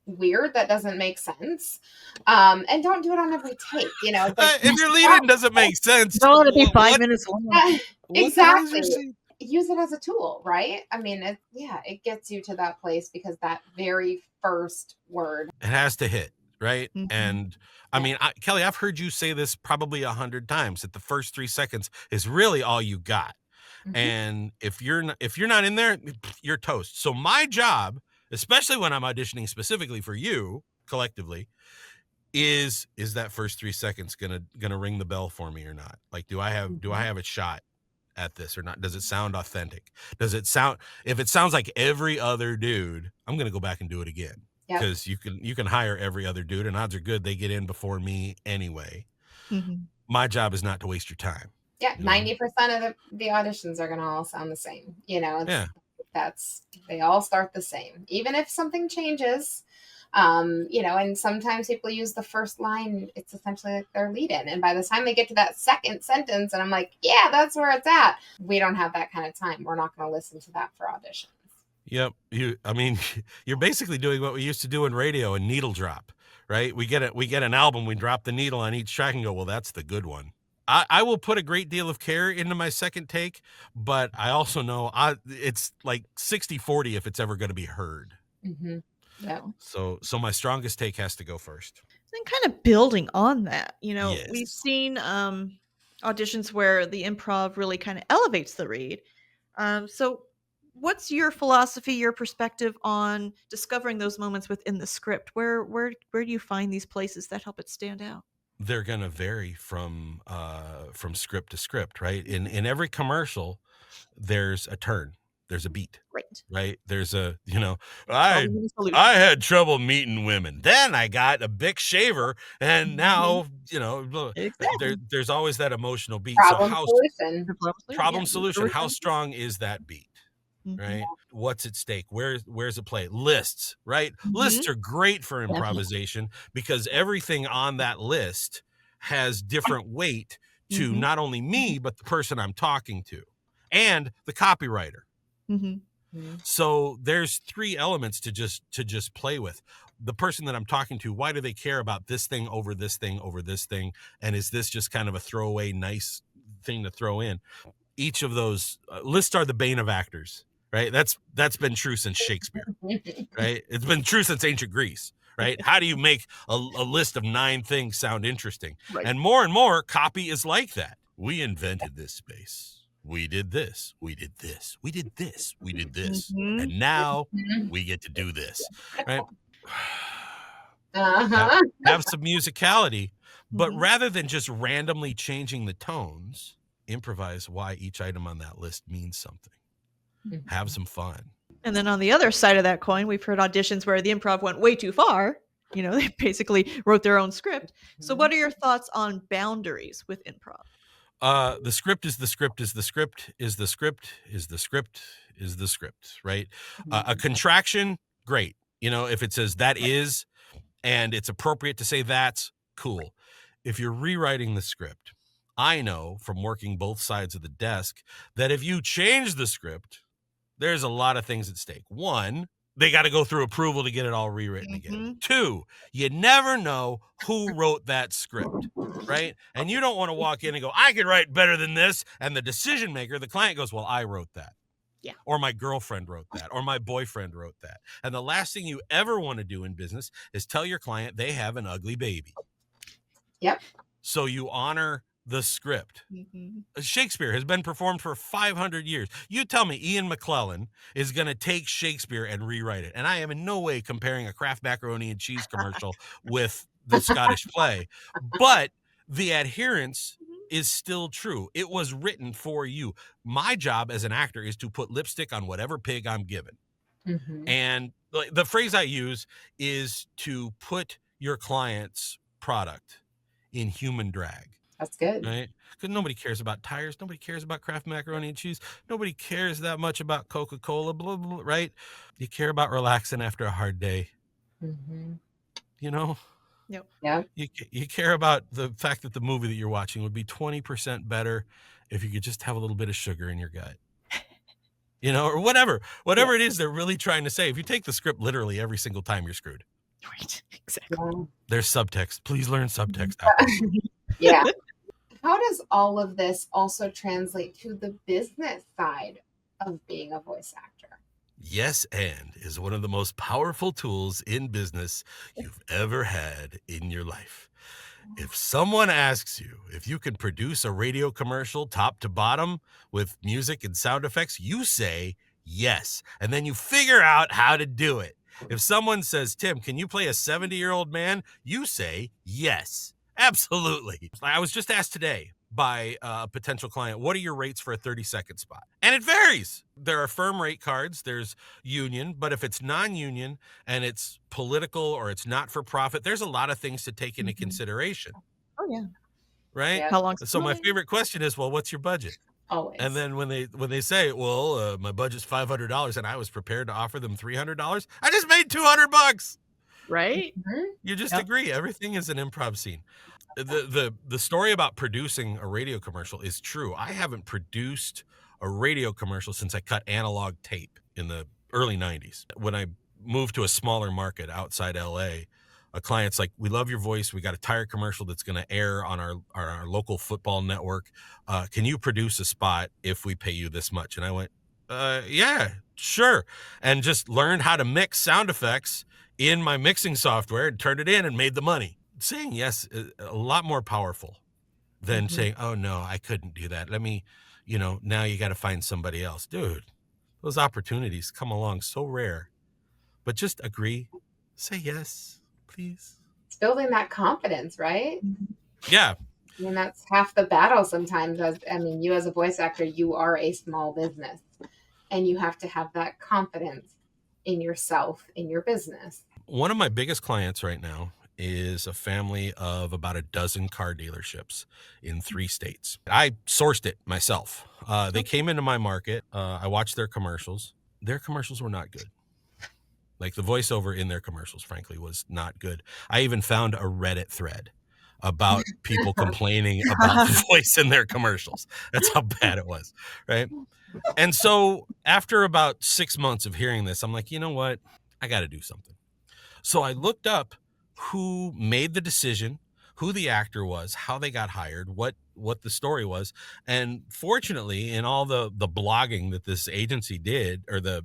weird that doesn't make sense. And don't do it on every take. It's like If your lead-in doesn't make sense, Don't let it be 5 what minutes long. what the hell is your exactly. scene? Use it as a tool, right? I mean, it gets you to that place because that very first word. It has to hit, right? Mhm. And I Yeah. mean, Kelly, I've heard you say this probably 100 times that the first 3 seconds is really all you got. Mhm. And if you're not in there, you're toast. So my job, especially when I'm auditioning specifically for you collectively, is that first 3 seconds gonna ring the bell for me or not? Like, do I Mhm. have a shot at this or not? Does it sound authentic? If it sounds like every other dude, I'm gonna go back and do it again. Yep. Because you can hire every other dude, and odds are good they get in before me anyway. Mhm. My job is not to waste your time. Yeah, You know? 90% of the auditions are going to all sound the same. Yeah. They all start the same, even if something changes. And sometimes people use the first line, it's essentially like their lead in. And by the time they get to that second sentence, and I'm like, yeah, that's where it's at. We don't have that kind of time. We're not going to listen to that for auditions. Yep. I mean, you're basically doing what we used to do in radio and needle drop, right? We get an album, we drop the needle on each track and go, well, that's the good one. I will put a great deal of care into my second take, but I also know it's like 60-40 if it's ever going to be heard. Mm-hmm. Yeah. So my strongest take has to go first. And kind of building on that, we've Yes. seen auditions where the improv really kind of elevates the read. So, what's your philosophy, your perspective on discovering those moments within the script? Where do you find these places that help it stand out? They're going to vary from script to script, right? In every commercial, there's a turn, there's a beat, Right. right? There's I Problem and solution. I had trouble meeting women. Then I got a big shaver, and Mhm. now Exactly. there's always that emotional beat. So Problem solution. The problem solution. Yeah. problem Use the solution? How result. strong is that beat? Mhm. Right? What's at stake? Where's it play? Lists, right? Lists Mhm. are great for Definitely. improvisation because everything on that list has different weight to Mhm. not only me, but the person I'm talking to and the copywriter. Mhm. Mhm. So there's three elements to just play with. The person that I'm talking to, why do they care about this thing over this thing over this thing? And is this just kind of a throwaway nice thing to throw in? Each of those lists are the bane of actors, right? That's been true since Shakespeare, right? It's been true since ancient Greece, right? How do you make a list of 9 things sound interesting? Right. And more copy is like that. We invented this space. We did this. We did this. We did this. We did this. Mhm. And now we get to do this, right? Uh-huh. Have some musicality, but Mhm. rather than just randomly changing the tones, improvise why each item on that list means something. Have some fun. And then on the other side of that coin, we've heard auditions where the improv went way too far. You know, they basically wrote their own script. So, what are your thoughts on boundaries with improv? The script is the script is the script is the script is the script is the script, right? A contraction, great. You know, if it says that is, and it's appropriate to say that's, cool. If you're rewriting the script, I know from working both sides of the desk that if you change the script, there's a lot of things at stake. One, they got to go through approval to get it all rewritten again. 2, you never know who wrote that script, right? And you don't want to walk in and go, I could write better than this. And the decision maker, the client goes, well, I wrote that. Yeah. Or my girlfriend wrote that, or my boyfriend wrote that. And the last thing you ever want to do in business is tell your client they have an ugly baby. Yep. So you honor the script. Shakespeare has been performed for 500 years. You tell me Ian McClellan is going to take Shakespeare and rewrite it. And I am in no way comparing a Kraft macaroni and cheese commercial with the Scottish play, but the adherence is still true. It was written for you. My job as an actor is to put lipstick on whatever pig I'm given. And the phrase I use is to put your client's product in human drag. That's good. Right? Because nobody cares about tires. Nobody cares about Kraft macaroni and cheese. Nobody cares that much about Coca-Cola, blah, blah, blah, right? You care about relaxing after a hard day. You know? Yep. Yeah. You care about the fact that the movie that you're watching would be 20% better if you could just have a little bit of sugar in your gut. You know, or whatever it is they're really trying to say. If you take the script literally every single time, you're screwed. Right. Exactly. Yeah. There's subtext. Please learn subtext. Yeah. How does all of this also translate to the business side of being a voice actor? Yes and is one of the most powerful tools in business you've ever had in your life. If someone asks you if you can produce a radio commercial top to bottom with music and sound effects, you say yes. And then you figure out how to do it. If someone says, Tim, can you play a 70-year-old man? You say yes. Absolutely. I was just asked today by a potential client, what are your rates for a 30-second spot? And it varies. There are firm rate cards, there's union, but if it's non-union and it's political or it's not for profit, there's a lot of things to take into consideration. Oh, yeah. Right? Yeah. How long? So my favorite question is, well, what's your budget? Always. And then when they say, well, my budget's $500 and I was prepared to offer them $300, I just made $200. Right? You just Yep. agree. Everything is an improv scene. The story about producing a radio commercial is true. I haven't produced a radio commercial since I cut analog tape in the early 90s. When I moved to a smaller market outside LA, a client's like, we love your voice. We got a tire commercial that's going to air on our local football network. Can you produce a spot if we pay you this much? And I went, yeah, sure. And just learned how to mix sound effects in my mixing software and turned it in and made the money. Saying yes is a lot more powerful than saying, oh, no, I couldn't do that. Let me, now you got to find somebody else. Dude, those opportunities come along so rare. But just agree, say yes, please. It's building that confidence, right? Yeah. I mean, that's half the battle sometimes. You as a voice actor, you are a small business and you have to have that confidence in yourself, in your business. One of my biggest clients right now is a family of about a dozen car dealerships in 3 states. I sourced it myself. They came into my market. I watched their commercials. Their commercials were not good. Like the voiceover in their commercials, frankly, was not good. I even found a Reddit thread about people complaining about the voice in their commercials. That's how bad it was, right? And so after about 6 months of hearing this, I'm like, you know what? I got to do something. So I looked up who made the decision, who the actor was, how they got hired, what the story was. And fortunately, in all the blogging that this agency did, or the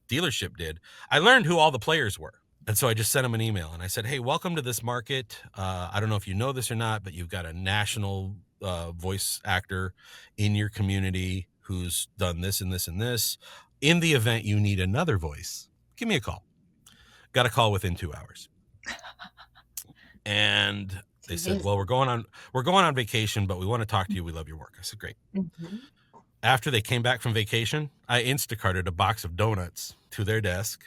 dealership did, I learned who all the players were. And so I just sent him an email and I said, hey, welcome to this market. I don't know if you know this or not, but you've got a national voice actor in your community who's done this and this and this. In the event you need another voice, give me a call. Got a call within 2 hours. And they said, well, we're going on vacation, but we want to talk to you. We love your work. I said, great. Mm-hmm. After they came back from vacation, I Instacarted a box of donuts to their desk,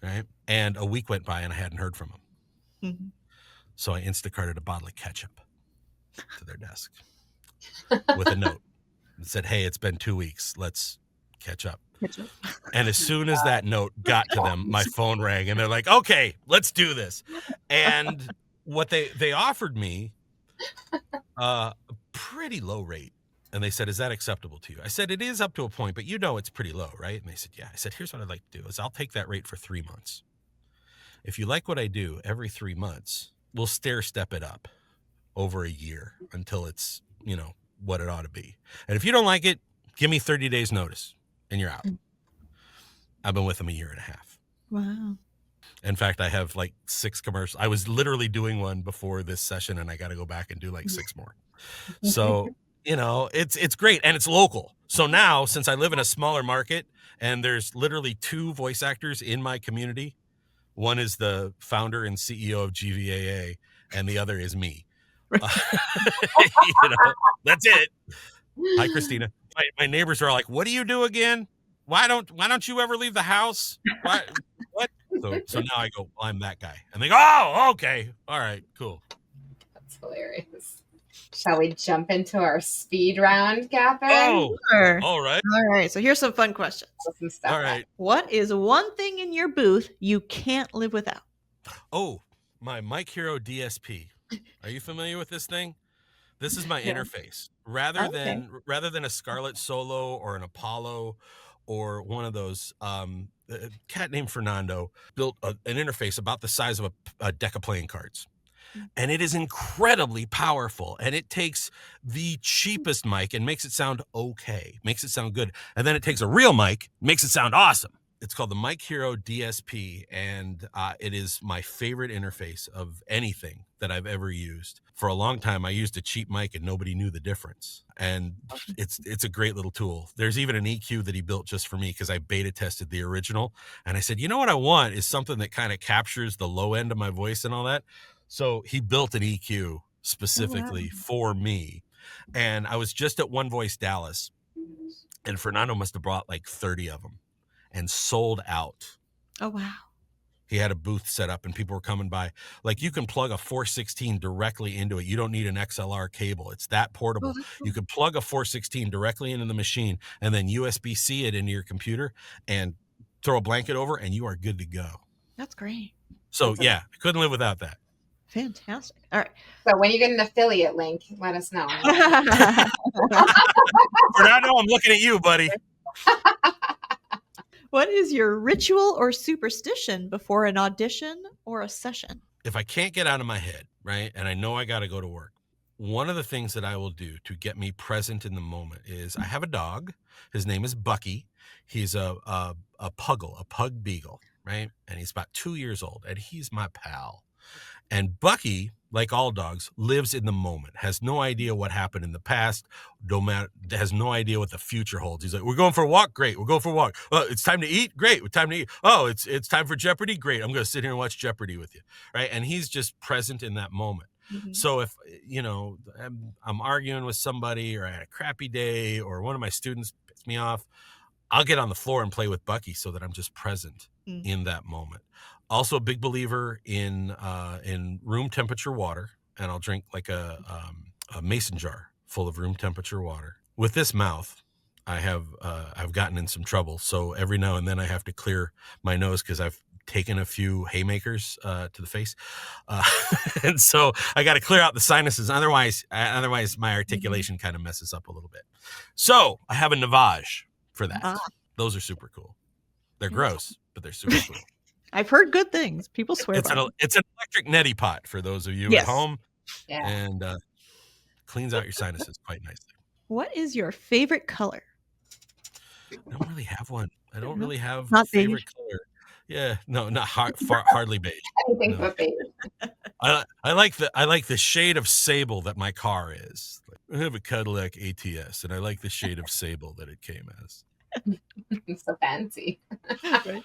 right? And a week went by and I hadn't heard from them. Mm-hmm. So I Instacarted a bottle of ketchup to their desk with a note that said, hey, it's been 2 weeks. Let's catch up. And as soon as that note got to them, my phone rang and they're like, okay, let's do this. And what they offered me a pretty low rate. And they said, is that acceptable to you? I said, it is up to a point, but you know it's pretty low, right? And they said, yeah. I said, here's what I'd like to do is I'll take that rate for 3 months. If you like what I do, every 3 months, we'll stair step it up over a year until it's, what it ought to be. And if you don't like it, give me 30 days notice and you're out. I've been with them a year and a half. Wow. In fact, I have like 6 commercials. I was literally doing one before this session and I got to go back and do like 6 more. So, it's great and it's local. So now, since I live in a smaller market and there's literally 2 voice actors in my community, one is the founder and CEO of GVAA and the other is me. That's it. Hi, Christina. My neighbors are all like, what do you do again? Why don't you ever leave the house? What? So now I go, well, I'm that guy. And they go, oh, okay. All right, cool. That's hilarious. Shall we jump into our speed round, Kathryn? Oh, Sure. all right. All right. So here's some fun questions. Some stuff All right. What is one thing in your booth you can't live without? Oh, my Mic Hero DSP. Are you familiar with this thing? This is my interface. Rather than a Scarlett Solo or an Apollo or one of those, a cat named Fernando built an interface about the size of a deck of playing cards. And it is incredibly powerful. And it takes the cheapest mic and makes it sound okay, makes it sound good. And then it takes a real mic, makes it sound awesome. It's called the Mic Hero DSP, and it is my favorite interface of anything that I've ever used. For a long time, I used a cheap mic and nobody knew the difference. And it's a great little tool. There's even an EQ that he built just for me because I beta tested the original. And I said, you know what I want is something that kind of captures the low end of my voice and all that. So he built an EQ specifically for me. And I was just at One Voice Dallas, and Fernando must have brought like 30 of them and sold out. Oh, wow. He had a booth set up and people were coming by. Like, you can plug a 416 directly into it. You don't need an XLR cable. It's that portable. Oh, cool. You could plug a 416 directly into the machine and then USB-C it into your computer and throw a blanket over and you are good to go. That's great. So yeah, I couldn't live without that. Fantastic. All right. So when you get an affiliate link, let us know. Fernando, I'm looking at you, buddy. What is your ritual or superstition before an audition or a session? If I can't get out of my head, right, and I know I got to go to work, one of the things that I will do to get me present in the moment is I have a dog. His name is Bucky. He's a puggle, a pug beagle, right? And he's about 2 years old, and he's my pal. And Bucky, like all dogs, lives in the moment, has no idea what happened in the past, has no idea what the future holds. He's like, we're going for a walk? Great. We'll go for a walk. It's time to eat? Great. It's time to eat. Oh, it's time for Jeopardy? Great. I'm going to sit here and watch Jeopardy with you, right? And he's just present in that moment. Mm-hmm. So if, I'm arguing with somebody or I had a crappy day or one of my students pissed me off, I'll get on the floor and play with Bucky so that I'm just present in that moment. Also a big believer in room temperature water, and I'll drink like a mason jar full of room temperature water. With this mouth, I've gotten in some trouble. So every now and then I have to clear my nose because I've taken a few haymakers to the face, and so I got to clear out the sinuses. Otherwise my articulation kind of messes up a little bit. So I have a Navage for that. Those are super cool. They're gross, but they're super cool. I've heard good things. People swear it's an electric neti pot for those of you at home, and cleans out your sinuses quite nicely. What is your favorite color? I don't really have one. I don't really have Not a favorite color. Yeah, no, not hardly beige. Anything No. but baby. I like the shade of sable that my car is. I have a Cadillac ATS, and I like the shade of sable that it came as. So fancy. Right.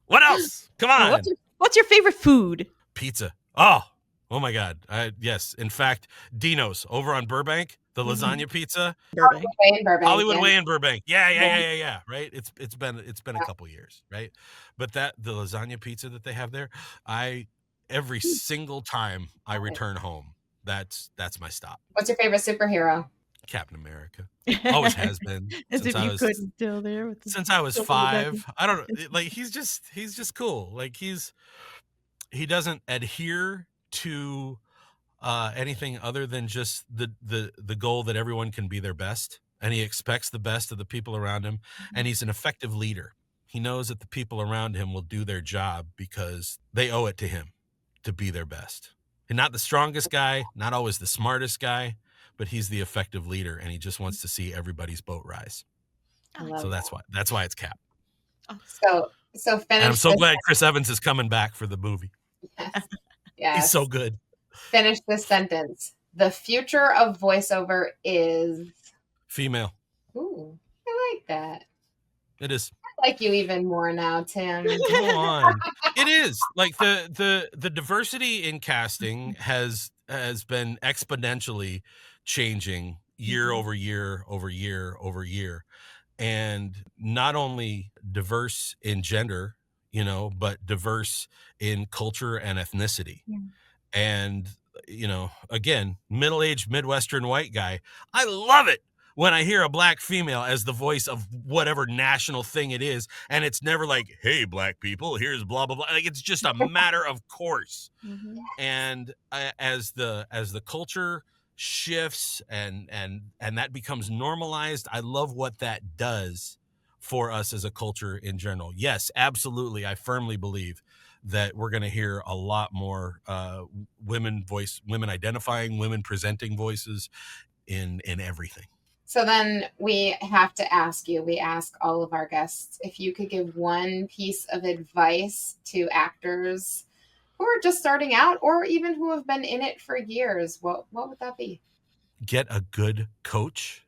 What else? Come on. What's your favorite food? Pizza. Oh my God. Yes. In fact, Dino's over on Burbank, the lasagna pizza, Burbank. Way in Burbank. Hollywood Yeah. Way in Burbank. Yeah. Yeah. Right. It's been a couple years, right? But the lasagna pizza that they have there, every single time I return home, that's my stop. What's your favorite superhero? Captain America. Always has been As if you couldn't still there with since I was still in the back of- 5. I don't know. Like he's just cool. Like he doesn't adhere to anything other than just the goal that everyone can be their best, and he expects the best of the people around him, and he's an effective leader. He knows that the people around him will do their job because they owe it to him to be their best. And not the strongest guy, not always the smartest guy, but he's the effective leader, and he just wants to see everybody's boat rise. So that's why it's Cap. So And finish. I'm so glad Chris Evans is coming back for the movie. Yes. He's so good. Finish this sentence. The future of voiceover is Female. Ooh, I like that. It is. I like you even more now, Tim. Go on. It is. Like the diversity in casting has been exponentially changing year over year over year over year. And not only diverse in gender, but diverse in culture and ethnicity. Yeah. And, again, middle-aged Midwestern white guy, I love it when I hear a black female as the voice of whatever national thing it is. And it's never like, hey, black people, here's blah, blah, blah. Like, it's just a matter of course. Mhm. And as the culture shifts and that becomes normalized, I love what that does for us as a culture in general. Yes, absolutely. I firmly believe that we're going to hear a lot more women identifying, women presenting voices in everything. So then we have to ask you, we ask all of our guests, if you could give one piece of advice to actors who are just starting out or even who have been in it for years, what would that be? Get a good coach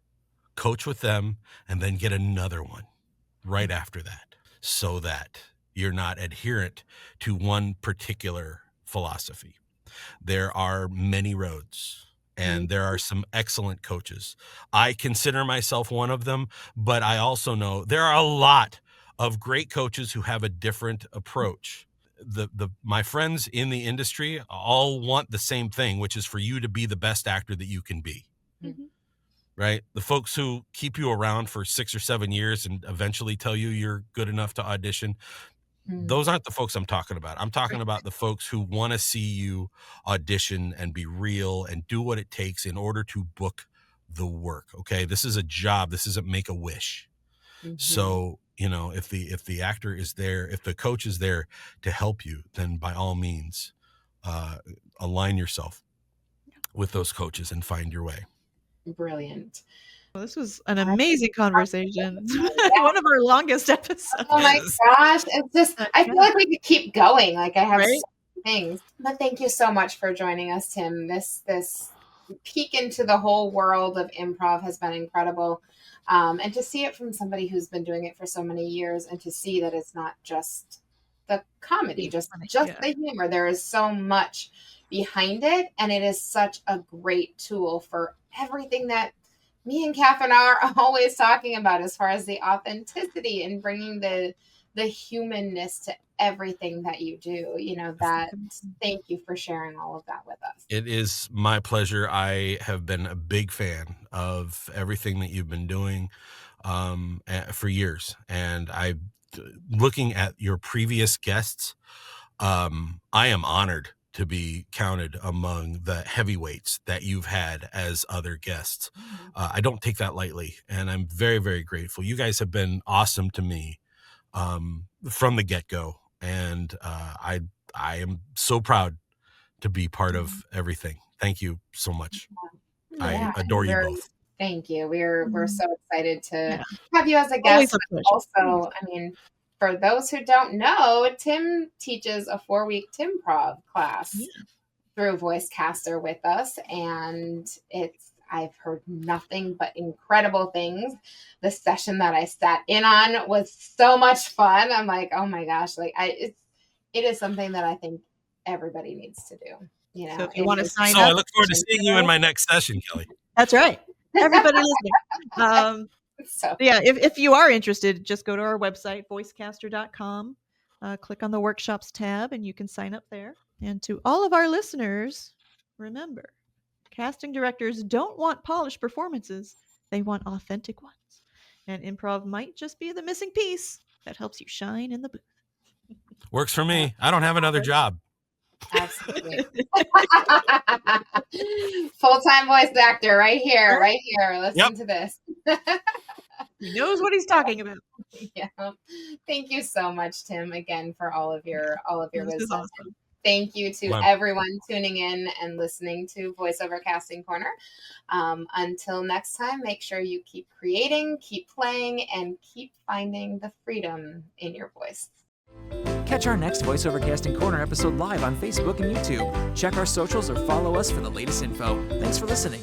with them, and then get another one right after that, so that you're not adherent to one particular philosophy. There are many roads, and there are some excellent coaches. I consider myself one of them, but I also know there are a lot of great coaches who have a different approach. My friends in the industry all want the same thing, which is for you to be the best actor that you can be. Mhm. Right? The folks who keep you around for 6 or 7 years and eventually tell you you're good enough to audition, those aren't the folks I'm talking about. I'm talking about the folks who want to see you audition and be real and do what it takes in order to book the work. Okay. This is a job. This isn't make a wish. So, if the actor is there, if the coach is there to help you, then by all means, align yourself with those coaches and find your way. Brilliant. Well, this was an amazing conversation. One of our longest episodes. Oh my gosh. It's just, I feel like we could keep going. Like I have Right? so many things. But thank you so much for joining us, Tim. This peek into the whole world of improv has been incredible. And to see it from somebody who's been doing it for so many years, and to see that it's not just the comedy, just the humor. There is so much behind it, and it is such a great tool for everything that me and Kathryn are always talking about, as far as the authenticity and bringing the humanness to everything that you do. Thank you for sharing all of that with us. It is my pleasure. I have been a big fan of everything that you've been doing for years. And looking at your previous guests, I am honored to be counted among the heavyweights that you've had as other guests. I don't take that lightly, and I'm very, very grateful. You guys have been awesome to me from the get-go, and I am so proud to be part of everything. Thank you so much. I adore you both. Thank you. We're so excited to have you as a guest. Always a pleasure. Also, I mean, for those who don't know, Tim teaches a 4-week TIMPROV class through Voicecaster with us, and I've heard nothing but incredible things. The session that I sat in on was so much fun. I'm like, oh my gosh, like it is something that I think everybody needs to do. You know, So if you want to sign So I up, look forward to seeing you in my next session, Kelly. that's right. Everybody listening. So Yeah, if you are interested, just go to our website, voicecaster.com, click on the workshops tab, and you can sign up there. And to all of our listeners, remember, casting directors don't want polished performances. They want authentic ones. And improv might just be the missing piece that helps you shine in the booth. Works for me. I don't have another job. absolutely. Full-time voice actor right here. Listen to this. He knows what he's talking about. Yeah. Thank you so much, Tim, again, for all of your This is wisdom. awesome. Thank you to everyone tuning in and listening to Voiceover Casting Corner. Until next time, make sure you keep creating, keep playing, and keep finding the freedom in your voice. Catch our next Voiceover Casting Corner episode live on Facebook and YouTube. Check our socials or follow us for the latest info. Thanks for listening.